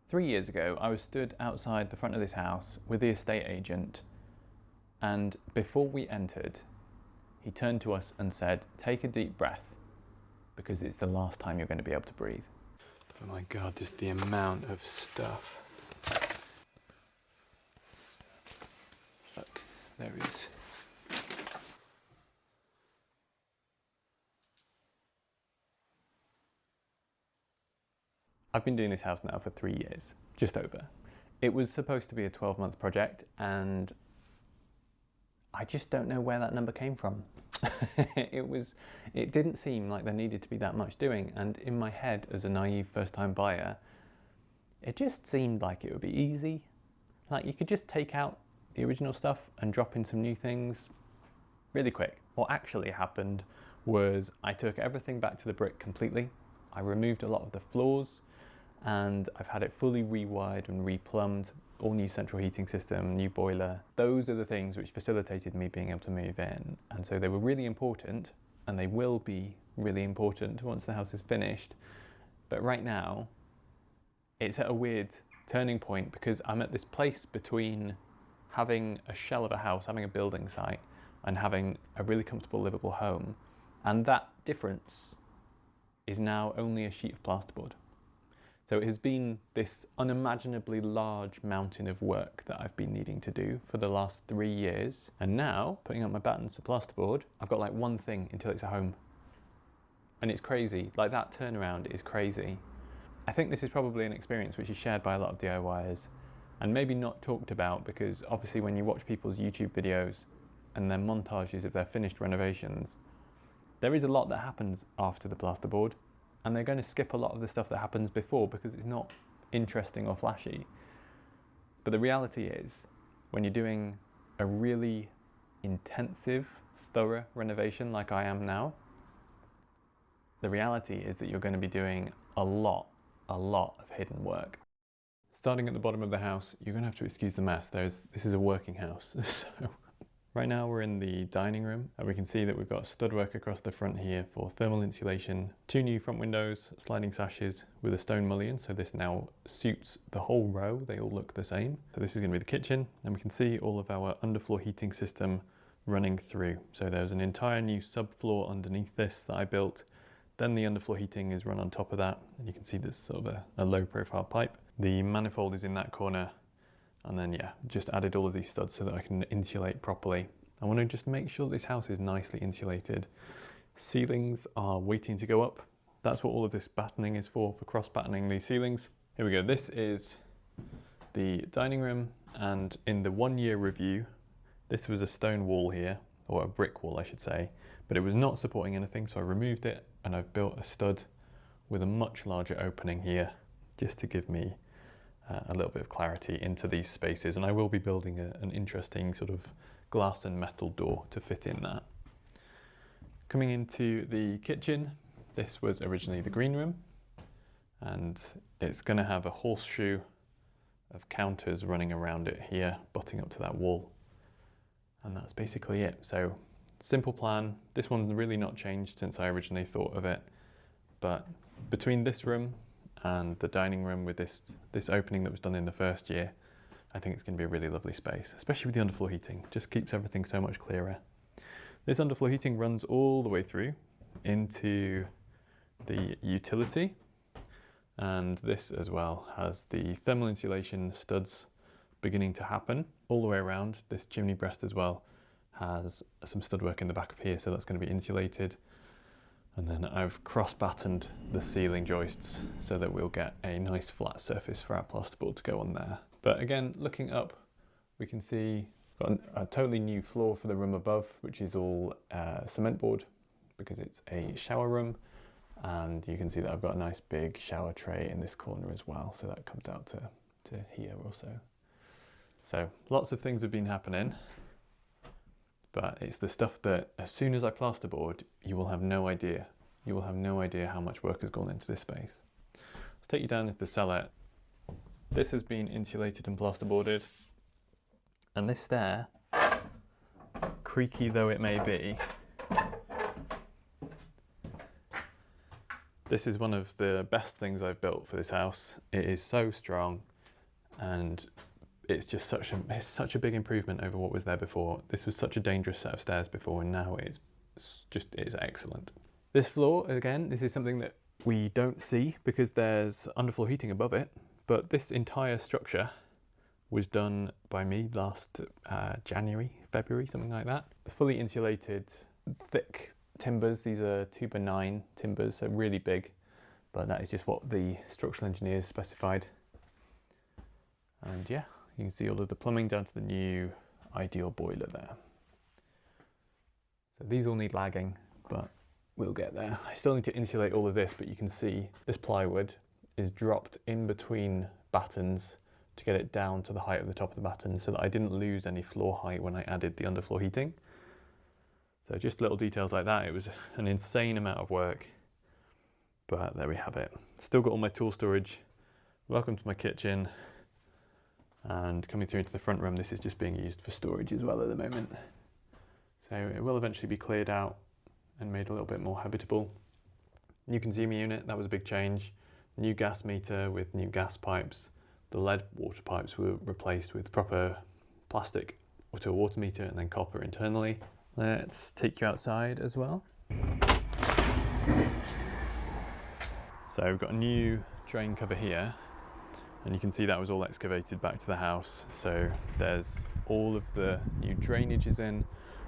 3 years ago, I was stood outside the front of this house with the estate agent, and before we entered, he turned to us and said, "Take a deep breath, because it's the last time you're going to be able to breathe." Oh my God, just the amount of stuff. Look, there is. I've been doing this house now for 3 years, just over. It was supposed to be a 12-month project, and I just don't know where that number came from. It didn't seem like there needed to be that much doing, and in my head, as a naive first-time buyer, it just seemed like it would be easy. Like you could just take out the original stuff and drop in some new things really quick. What actually happened was I took everything back to the brick completely. I removed a lot of the floors, and I've had it fully rewired and replumbed, all new central heating system, new boiler. Those are the things which facilitated me being able to move in. And so they were really important, and they will be really important once the house is finished. But right now, it's at a weird turning point because I'm at this place between having a shell of a house, having a building site, and having a really comfortable, livable home. And that difference is now only a sheet of plasterboard. So it has been this unimaginably large mountain of work that I've been needing to do for the last 3 years. And now, putting up my battens to plasterboard, I've got like one thing until it's a home. And it's crazy, like that turnaround is crazy. I think this is probably an experience which is shared by a lot of DIYers and maybe not talked about, because obviously when you watch people's YouTube videos and their montages of their finished renovations, there is a lot that happens after the plasterboard. And they're going to skip a lot of the stuff that happens before because it's not interesting or flashy. But the reality is, when you're doing a really intensive, thorough renovation like I am now, the reality is that you're going to be doing a lot of hidden work. Starting at the bottom of the house, you're going to have to excuse the mess. This is a working house. So right now we're in the dining room, and we can see that we've got stud work across the front here for thermal insulation, 2 new front windows, sliding sashes with a stone mullion, so this now suits the whole row. They all look the same. So this is going to be the kitchen, and we can see all of our underfloor heating system running through. So there's an entire new subfloor underneath this that I built. Then the underfloor heating is run on top of that, and you can see there's sort of a low profile pipe. The manifold is in that corner. And then yeah, just added all of these studs so that I can insulate properly. I want to just make sure this house is nicely insulated. Ceilings are waiting to go up. That's what all of this battening is for cross battening these ceilings. Here we go, this is the dining room, and in the 1-year review, this was a stone wall here, or a brick wall I should say, but it was not supporting anything, so I removed it and I've built a stud with a much larger opening here, just to give me a little bit of clarity into these spaces. And I will be building an interesting sort of glass and metal door to fit in that. Coming into the kitchen, this was originally the green room, and it's going to have a horseshoe of counters running around it here, butting up to that wall. And that's basically it. So simple plan. This one's really not changed since I originally thought of it, but between this room and the dining room with this opening that was done in the first year, I think it's going to be a really lovely space, especially with the underfloor heating. Just keeps everything so much clearer. This underfloor heating runs all the way through into the utility, and this as well has the thermal insulation studs beginning to happen all the way around. This chimney breast as well has some stud work in the back of here, so that's going to be insulated. And then I've cross-battened the ceiling joists so that we'll get a nice flat surface for our plasterboard to go on there. But again, looking up, we can see got a totally new floor for the room above, which is all cement board because it's a shower room. And you can see that I've got a nice big shower tray in this corner as well. So that comes out to here also. So lots of things have been happening. But it's the stuff that as soon as I plasterboard, you will have no idea. You will have no idea how much work has gone into this space. I'll take you down into the cellar. This has been insulated and plasterboarded. And this stair, creaky though it may be, This is one of the best things I've built for this house. It is so strong, and it's just such a big improvement over what was there before. This was such a dangerous set of stairs before, and now it's excellent. This floor, again, this is something that we don't see because there's underfloor heating above it, but this entire structure was done by me last January, February, something like that. Fully insulated, thick timbers. These are 2x9 timbers, so really big, but that is just what the structural engineers specified. And yeah, you can see all of the plumbing down to the new ideal boiler there. So these all need lagging, but we'll get there. I still need to insulate all of this, but you can see this plywood is dropped in between battens to get it down to the height of the top of the batten so that I didn't lose any floor height when I added the underfloor heating. So just little details like that. It was an insane amount of work, but there we have it. Still got all my tool storage. Welcome to my kitchen. And coming through into the front room, this is just being used for storage as well at the moment. So it will eventually be cleared out and made a little bit more habitable. New consumer unit, that was a big change. New gas meter with new gas pipes. The lead water pipes were replaced with proper plastic to a water meter and then copper internally. Let's take you outside as well. So we've got a new drain cover here, and you can see that was all excavated back to the house. So there's all of the new drainages in,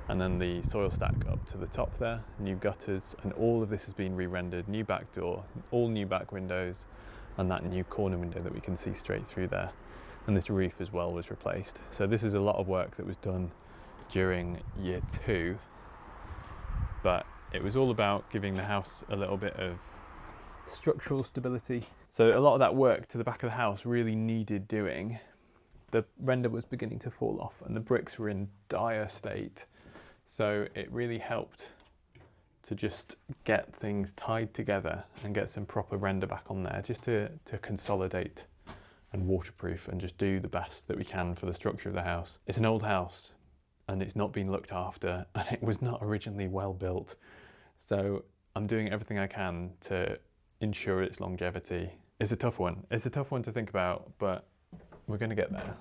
and then the soil stack up to the top there, new gutters, and all of this has been re-rendered. New back door, all new back windows, and that new corner window that we can see straight through there. And this roof as well was replaced. So this is a lot of work that was done during year 2, but it was all about giving the house a little bit of structural stability. So a lot of that work to the back of the house really needed doing. The render was beginning to fall off and the bricks were in dire state. So it really helped to just get things tied together and get some proper render back on there, just to consolidate and waterproof and just do the best that we can for the structure of the house. It's an old house and it's not been looked after, and it was not originally well built. So I'm doing everything I can to ensure its longevity. It's a tough one. It's a tough one to think about, but we're gonna get there.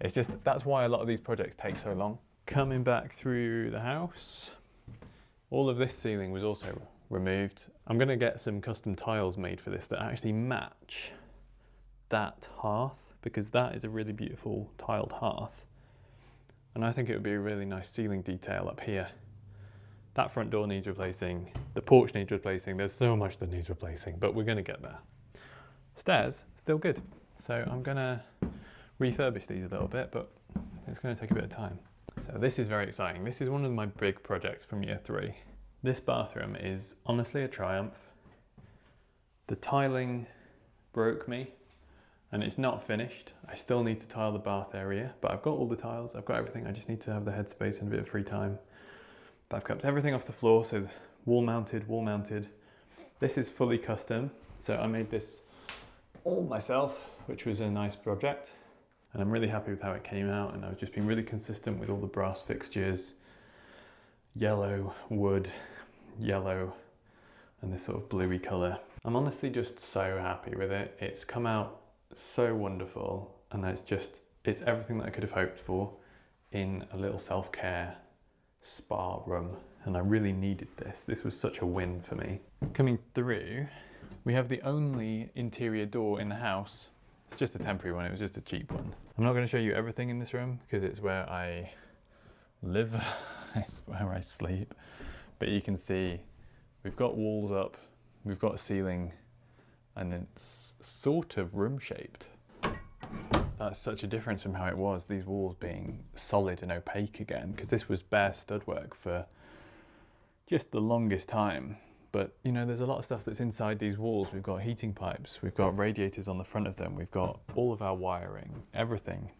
It's just, that's why a lot of these projects take so long. Coming back through the house, all of this ceiling was also removed. I'm gonna get some custom tiles made for this that actually match that hearth, because that is a really beautiful tiled hearth. And I think it would be a really nice ceiling detail up here. That front door needs replacing, the porch needs replacing, there's so much that needs replacing, but we're gonna get there. Stairs, still good. So I'm gonna refurbish these a little bit, but it's gonna take a bit of time. So this is very exciting. This is one of my big projects from year 3. This bathroom is honestly a triumph. The tiling broke me and it's not finished. I still need to tile the bath area, but I've got all the tiles, I've got everything. I just need to have the headspace and a bit of free time. But I've kept everything off the floor, so wall mounted. This is fully custom. So I made this all myself, which was a nice project. And I'm really happy with how it came out, and I've just been really consistent with all the brass fixtures, yellow wood, yellow, and this sort of bluey colour. I'm honestly just so happy with it. It's come out so wonderful, and it's everything that I could have hoped for in a little self-care spa room, and I really needed this. This was such a win for me. Coming through, we have the only interior door in the house. It's just a temporary one, it was just a cheap one. I'm not going to show you everything in this room because it's where I live, it's where I sleep. But you can see we've got walls up, we've got a ceiling, and it's sort of room shaped. That's such a difference from how it was, these walls being solid and opaque again, because this was bare stud work for just the longest time. But you know, there's a lot of stuff that's inside these walls. We've got heating pipes, we've got radiators on the front of them, we've got all of our wiring, everything.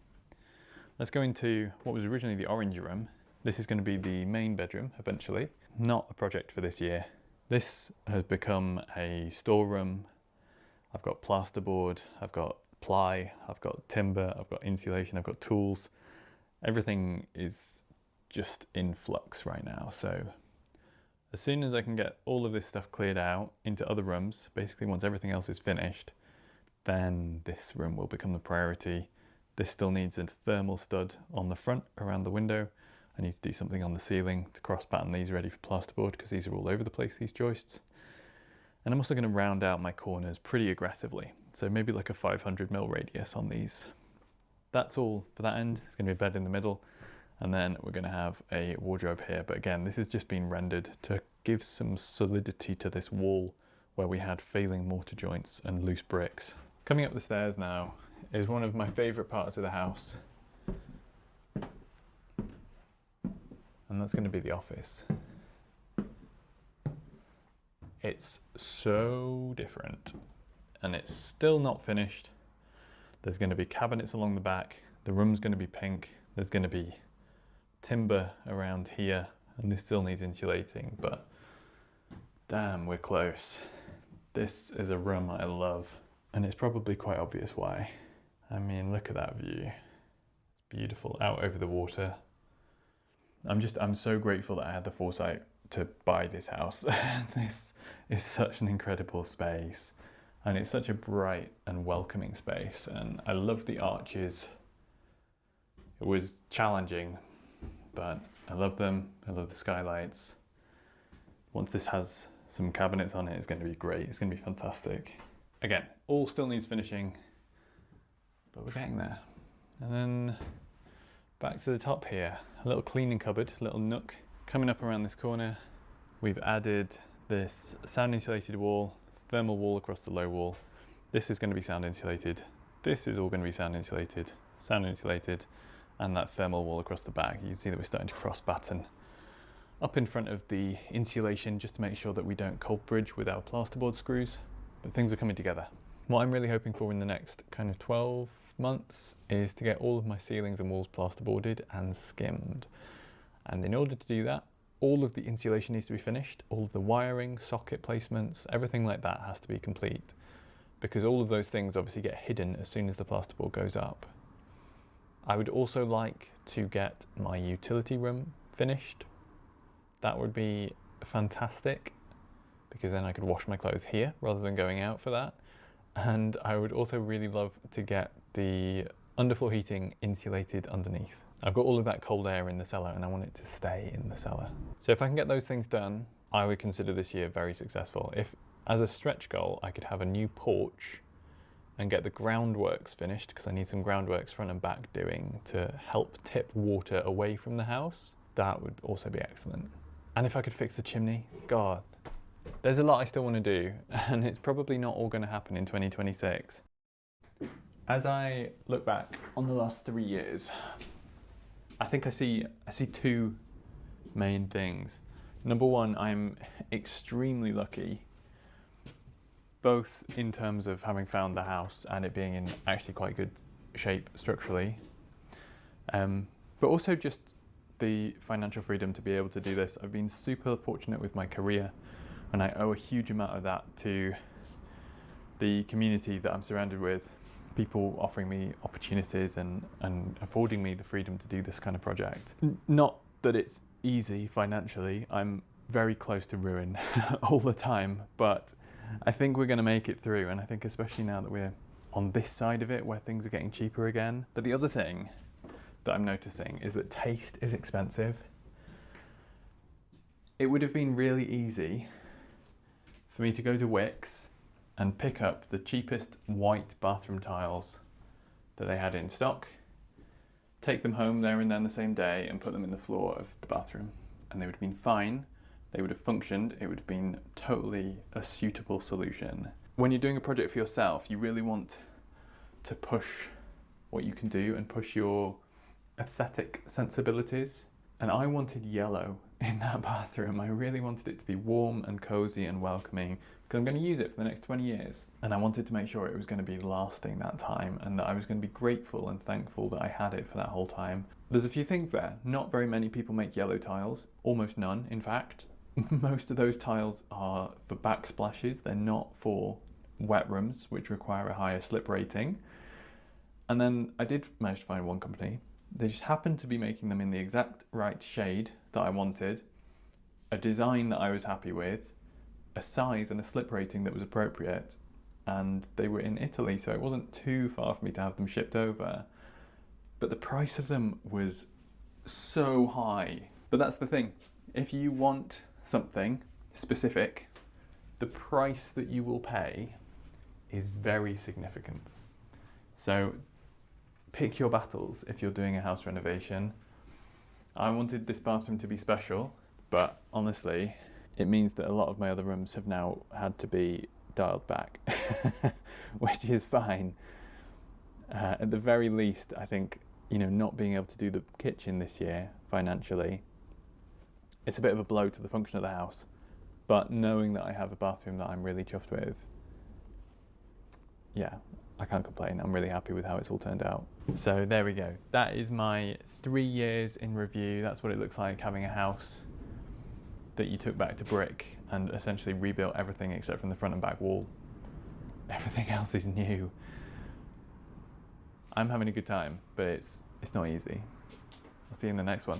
Let's go into what was originally the orange room. This is going to be the main bedroom eventually. Not a project for this year. This has become a storeroom. I've got plasterboard, I've got ply, I've got timber, I've got insulation, I've got tools. Everything is just in flux right now. So As soon as I can get all of this stuff cleared out into other rooms, basically once everything else is finished, then this room will become the priority. This still needs a thermal stud on the front around the window. I need to do something on the ceiling to cross pattern these ready for plasterboard because these are all over the place, these joists. And I'm also going to round out my corners pretty aggressively. So maybe like a 500mm radius on these. That's all for that end. It's going to be a bed in the middle. And then we're going to have a wardrobe here. But again, this has just been rendered to give some solidity to this wall where we had failing mortar joints and loose bricks. Coming up the stairs now is one of my favourite parts of the house. And that's going to be the office. It's so different and it's still not finished. There's going to be cabinets along the back. The room's going to be pink. There's going to be timber around here and this still needs insulating, but damn, we're close. This is a room I love and it's probably quite obvious why. I mean, look at that view. It's beautiful out over the water. I'm so grateful that I had the foresight to buy this house. This is such an incredible space and it's such a bright and welcoming space, and I love the arches. It was challenging, but I love them. I love the skylights. Once this has some cabinets on it, it's going to be great. It's going to be fantastic. Again, all still needs finishing, but we're getting there. And then back to the top here, a little cleaning cupboard, a little nook. Coming up around this corner, we've added this sound insulated wall, thermal wall across the low wall. This is going to be sound insulated. This is all going to be sound insulated, and that thermal wall across the back. You can see that we're starting to cross batten up in front of the insulation just to make sure that we don't cold bridge with our plasterboard screws, but things are coming together. What I'm really hoping for in the next kind of 12 months is to get all of my ceilings and walls plasterboarded and skimmed. And in order to do that, all of the insulation needs to be finished, all of the wiring, socket placements, everything like that has to be complete, because all of those things obviously get hidden as soon as the plasterboard goes up. I would also like to get my utility room finished. That would be fantastic, because then I could wash my clothes here rather than going out for that. And I would also really love to get the underfloor heating insulated underneath. I've got all of that cold air in the cellar and I want it to stay in the cellar. So if I can get those things done, I would consider this year very successful. If, as a stretch goal, I could have a new porch and get the groundworks finished, because I need some groundworks front and back doing to help tip water away from the house, that would also be excellent. And if I could fix the chimney, God, there's a lot I still want to do, and it's probably not all going to happen in 2026. As I look back on the last 3 years, I think I see two main things. Number one, I'm extremely lucky, both in terms of having found the house and it being in actually quite good shape structurally, but also just the financial freedom to be able to do this. I've been super fortunate with my career, and I owe a huge amount of that to the community that I'm surrounded with, people offering me opportunities and affording me the freedom to do this kind of project. Not that it's easy financially, I'm very close to ruin all the time, but I think we're going to make it through, and I think especially now that we're on this side of it where things are getting cheaper again. But the other thing that I'm noticing is that taste is expensive. It would have been really easy for me to go to Wix and pick up the cheapest white bathroom tiles that they had in stock, take them home there and then the same day and put them in the floor of the bathroom, and they would have been fine, they would have functioned, it would have been totally a suitable solution. When you're doing a project for yourself, you really want to push what you can do and push your aesthetic sensibilities. And I wanted yellow in that bathroom. I really wanted it to be warm and cozy and welcoming, because I'm going to use it for the next 20 years. And I wanted to make sure it was going to be lasting that time, and that I was going to be grateful and thankful that I had it for that whole time. There's a few things there. Not very many people make yellow tiles, almost none in fact. Most of those tiles are for backsplashes, they're not for wet rooms, which require a higher slip rating. And then I did manage to find one company. They just happened to be making them in the exact right shade that I wanted, a design that I was happy with, a size and a slip rating that was appropriate, and they were in Italy, so it wasn't too far for me to have them shipped over. But the price of them was so high. But that's the thing. If you want something specific, the price that you will pay is very significant. So pick your battles if you're doing a house renovation. I wanted this bathroom to be special, but honestly, it means that a lot of my other rooms have now had to be dialed back, which is fine. At the very least, I think, not being able to do the kitchen this year financially, it's a bit of a blow to the function of the house. But knowing that I have a bathroom that I'm really chuffed with, yeah, I can't complain. I'm really happy with how it's all turned out. So there we go. That is my 3 years in review. That's what it looks like having a house that you took back to brick and essentially rebuilt everything except from the front and back wall. Everything else is new. I'm having a good time, but it's not easy. I'll see you in the next one.